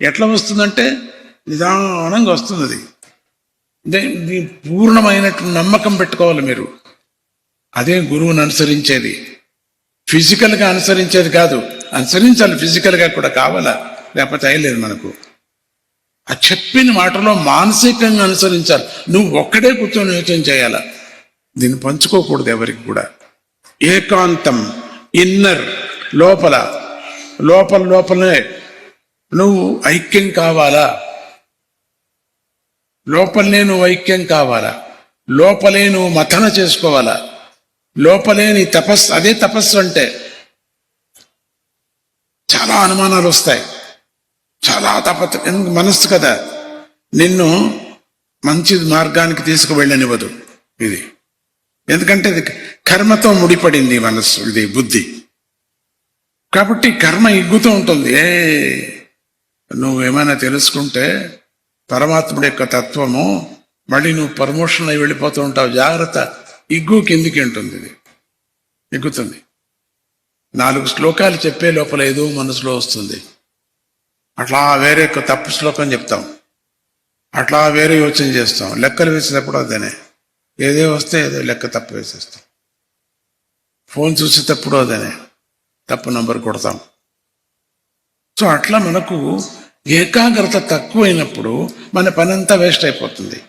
ఎట్లా వస్తుందంటే నిదానంగా వస్తుంది. అది పూర్ణమైనట్టు నమ్మకం పెట్టుకోవాలి మీరు. అదే గురువుని అనుసరించేది. ఫిజికల్గా అనుసరించేది కాదు. అనుసరించాలి, ఫిజికల్గా కూడా కావాలా, లేకపోతే అయ్యలేదు మనకు. ఆ చెప్పిన మాటలో మానసికంగా అనుసరించాలి. నువ్వు ఒక్కడే కూర్చొని యోచన చేయాలా, దీన్ని పంచుకోకూడదు ఎవరికి కూడా. ఏకాంతం, ఇన్నర్, లోపలనే నువ్వు ఐక్యం కావాలా, లోపలనే నువ్వు ఐక్యం కావాలా, లోపలే నువ్వు మథన చేసుకోవాలా, లోపలే నీ తపస్సు. అదే తపస్సు అంటే. చాలా అనుమానాలు వస్తాయి, చాలా మనస్సు కదా నిన్ను మంచి మార్గానికి తీసుకువెళ్ళనివ్వదు ఇది. ఎందుకంటే ఇది కర్మతో ముడిపడింది మనస్సు, ఇది బుద్ధి. కాబట్టి కర్మ ఇగ్గుతూ ఉంటుంది. నువ్వేమైనా తెలుసుకుంటే పరమాత్ముడి యొక్క తత్వము, మళ్ళీ నువ్వు ప్రమోషన్ అయి వెళ్ళిపోతూ ఉంటావు, జాగ్రత్త. ఇగ్గు కిందికి ఉంటుంది, ఇది ఎగ్గుతుంది. 4 శ్లోకాలు చెప్పే లోపల ఏదో మనసులో వస్తుంది. అట్లా వేరే తప్పు శ్లోకం చెప్తాం, అట్లా వేరే యోచన చేస్తాం. లెక్కలు వేసేటప్పుడు అదేనే, ఏదో వస్తే ఏదో లెక్క తప్పు వేసేస్తాం. ఫోన్ చూసేటప్పుడు అదేనే, తప్పు నంబర్ కొడతాం. సో అట్లా మనకు ఏకాగ్రత తక్కువైనప్పుడు మన పనంతా వేస్ట్ అయిపోతుంది.